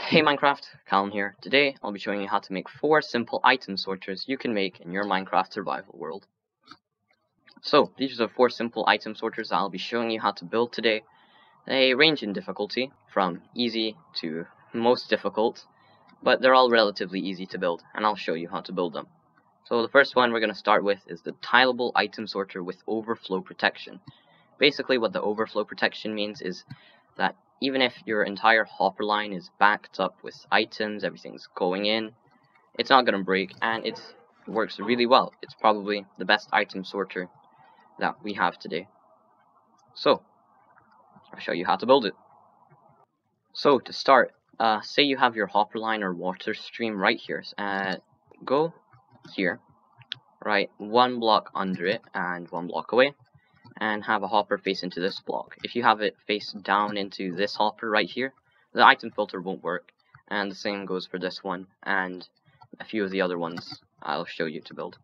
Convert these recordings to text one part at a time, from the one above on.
Hey Minecraft, Callum here. Today I'll be showing you how to make 4 simple item sorters you can make in your Minecraft survival world. So, these are 4 simple item sorters I'll be showing you how to build today. They range in difficulty, from easy to most difficult, but they're all relatively easy to build, and I'll show you how to build them. So the first one we're going to start with is the tileable item sorter with overflow protection. Basically what the overflow protection means is that even if your entire hopper line is backed up with items, everything's going in, it's not going to break, and it works really well. It's probably the best item sorter that we have today. So, I'll show you how to build it. So, to start, say you have your hopper line or water stream right here. Go here, right 1 block under it and 1 block away, and have a hopper face into this block. If you have it face down into this hopper right here, the item filter won't work, and the same goes for this one and a few of the other ones I'll show you to build.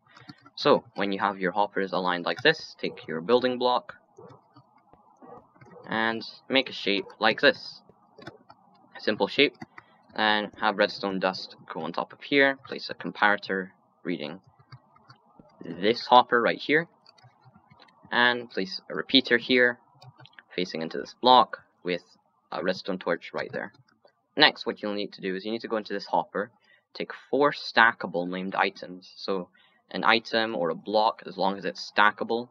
So when you have your hoppers aligned like this, take your building block and make a shape like this. A simple shape, and have redstone dust go on top of here. Place a comparator reading this hopper right here, and place a repeater here facing into this block with a redstone torch right there. Next, what you'll need to do is you need to go into this hopper, take 4 stackable named items. So an item or a block, as long as it's stackable,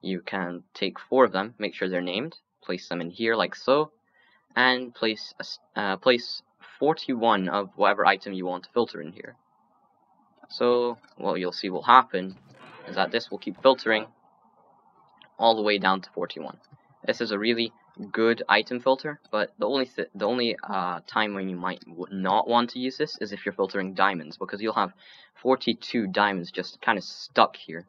you can take 4 of them, make sure they're named, place them in here like so, and place 41 of whatever item you want to filter in here. So what you'll see will happen is that this will keep filtering all the way down to 41. This is a really good item filter, but the only time when you might not want to use this is if you're filtering diamonds, because you'll have 42 diamonds just kind of stuck here.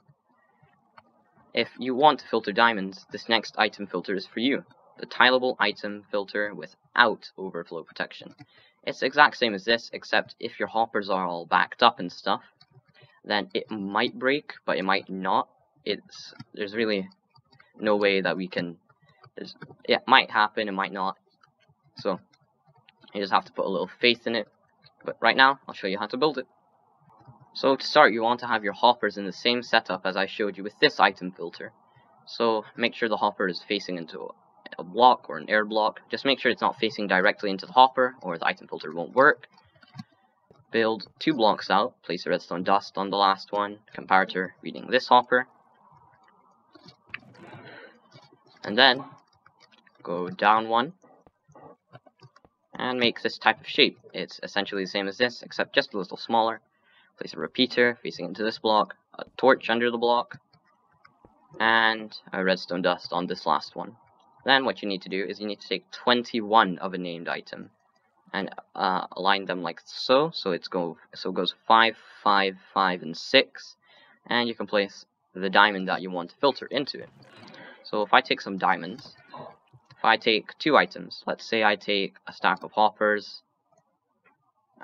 If you want to filter diamonds, this next item filter is for you. The tileable item filter without overflow protection. It's the exact same as this, except if your hoppers are all backed up and stuff, then it might break, but it might not. There's really no way that we can. It might happen, it might not. So you just have to put a little faith in it. But right now, I'll show you how to build it. So to start, you want to have your hoppers in the same setup as I showed you with this item filter. So make sure the hopper is facing into a block or an air block. Just make sure it's not facing directly into the hopper, or the item filter won't work. Build 2 blocks out, place a redstone dust on the last one, comparator reading this hopper, and then go down 1 and make this type of shape. It's essentially the same as this, except just a little smaller. Place a repeater facing into this block, a torch under the block, and a redstone dust on this last one. Then what you need to do is you need to take 21 of a named item and align them like so. So it goes 5, 5, 5, and 6, and you can place the diamond that you want to filter into it. So if I take some diamonds, if I take 2 items, let's say I take a stack of hoppers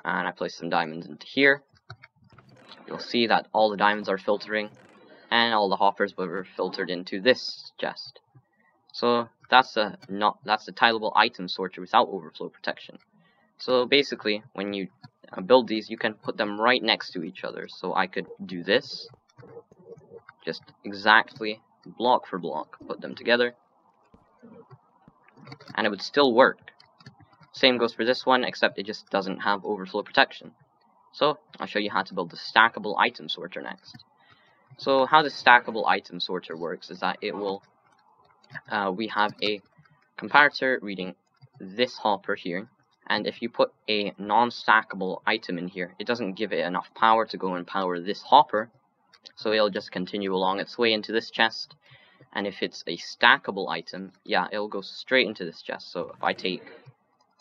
and I place some diamonds into here, you'll see that all the diamonds are filtering and all the hoppers were filtered into this chest. So that's the tileable item sorter without overflow protection. So basically, when you build these, you can put them right next to each other. So I could do this, just exactly block for block, put them together, and it would still work. Same goes for this one, except it just doesn't have overflow protection. So I'll show you how to build the stackable item sorter next. So how the stackable item sorter works is that it will we have a comparator reading this hopper here, and if you put a non-stackable item in here, it doesn't give it enough power to go and power this hopper, so it'll just continue along its way into this chest. And if it's a stackable item, yeah, it'll go straight into this chest. So if I take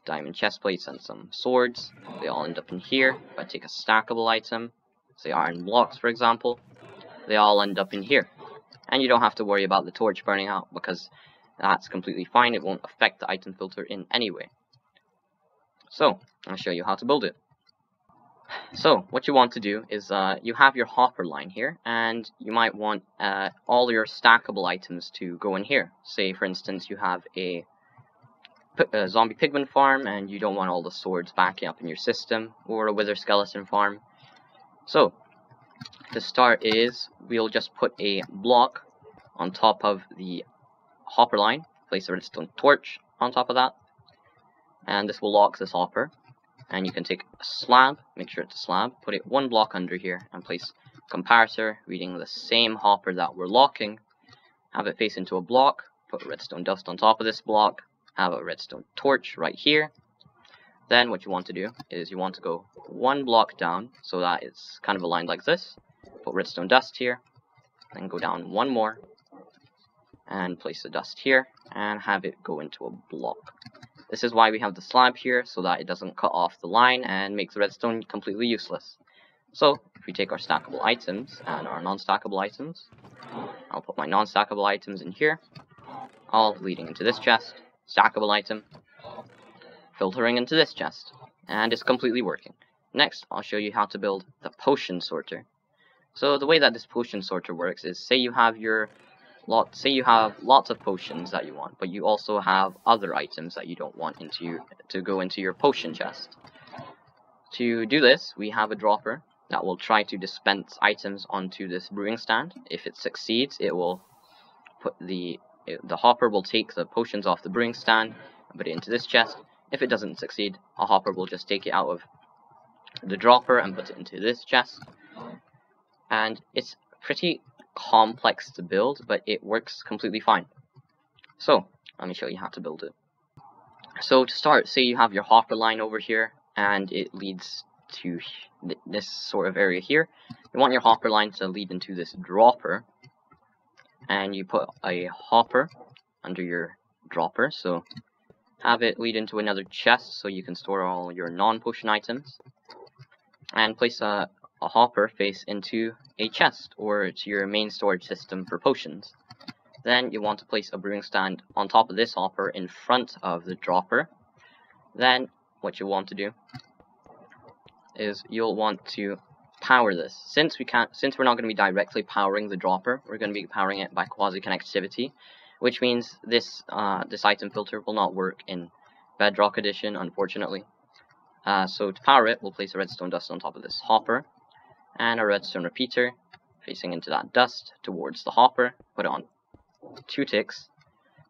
diamond chest plates and some swords, they all end up in here. If I take a stackable item, say iron blocks for example, they all end up in here. And you don't have to worry about the torch burning out, because that's completely fine. It won't affect the item filter in any way. So I'll show you how to build it. So what you want to do is you have your hopper line here, and you might want all your stackable items to go in here. Say for instance you have a zombie pigman farm, and you don't want all the swords backing up in your system, or a wither skeleton farm. So, to start is, we'll just put a block on top of the hopper line, place a redstone torch on top of that, and this will lock this hopper. And you can take a slab, make sure it's a slab, put it one block under here, and place a comparator reading the same hopper that we're locking, have it face into a block, put redstone dust on top of this block, have a redstone torch right here. Then what you want to do is you want to go one block down, so that it's kind of aligned like this, put redstone dust here, then go down one more, and place the dust here, and have it go into a block. This is why we have the slab here, so that it doesn't cut off the line and make the redstone completely useless. So, if we take our stackable items and our non-stackable items, I'll put my non-stackable items in here, all leading into this chest, stackable item, filtering into this chest, and it's completely working. Next, I'll show you how to build the potion sorter. So the way that this potion sorter works is, say you have lots of potions that you want, but you also have other items that you don't want to go into your potion chest. To do this, we have a dropper that will try to dispense items onto this brewing stand. If it succeeds, it will put the hopper will take the potions off the brewing stand and put it into this chest. If it doesn't succeed, a hopper will just take it out of the dropper and put it into this chest. And it's pretty complex to build, but it works completely fine. So, let me show you how to build it. So to start, say you have your hopper line over here, and it leads to this sort of area here. You want your hopper line to lead into this dropper, and you put a hopper under your dropper, so have it lead into another chest so you can store all your non-potion items, and place a hopper face into a chest or to your main storage system for potions. Then you want to place a brewing stand on top of this hopper in front of the dropper. Then what you want to do is you'll want to power this. Since we're not going to be directly powering the dropper, we're going to be powering it by quasi-connectivity, which means this item filter will not work in Bedrock Edition, unfortunately. So to power it, we'll place a redstone dust on top of this hopper, and a redstone repeater facing into that dust towards the hopper. Put it on 2 ticks,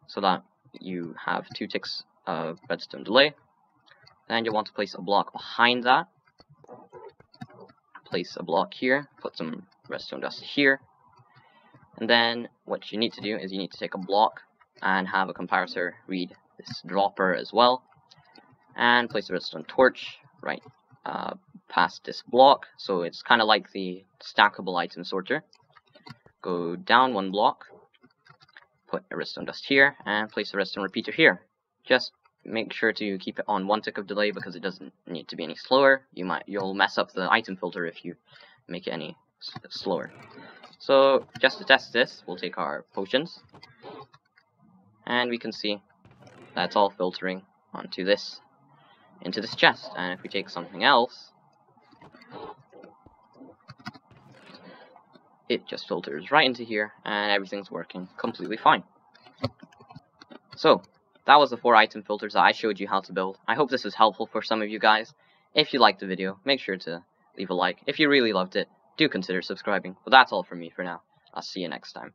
so that you have 2 ticks of redstone delay. Then you want to place a block behind that. Place a block here, put some redstone dust here. And then what you need to do is you need to take a block and have a comparator read this dropper as well. And place a redstone torch right past this block, so it's kind of like the stackable item sorter. Go down 1 block, put a redstone dust here, and place a redstone repeater here. Just make sure to keep it on 1 tick of delay because it doesn't need to be any slower. You'll mess up the item filter if you make it any slower. So just to test this, we'll take our potions, and we can see that's all filtering onto this into this chest. And if we take something else, it just filters right into here, and everything's working completely fine. So, that was the 4 item filters that I showed you how to build. I hope this was helpful for some of you guys. If you liked the video, make sure to leave a like. If you really loved it, do consider subscribing. But that's all from me for now. I'll see you next time.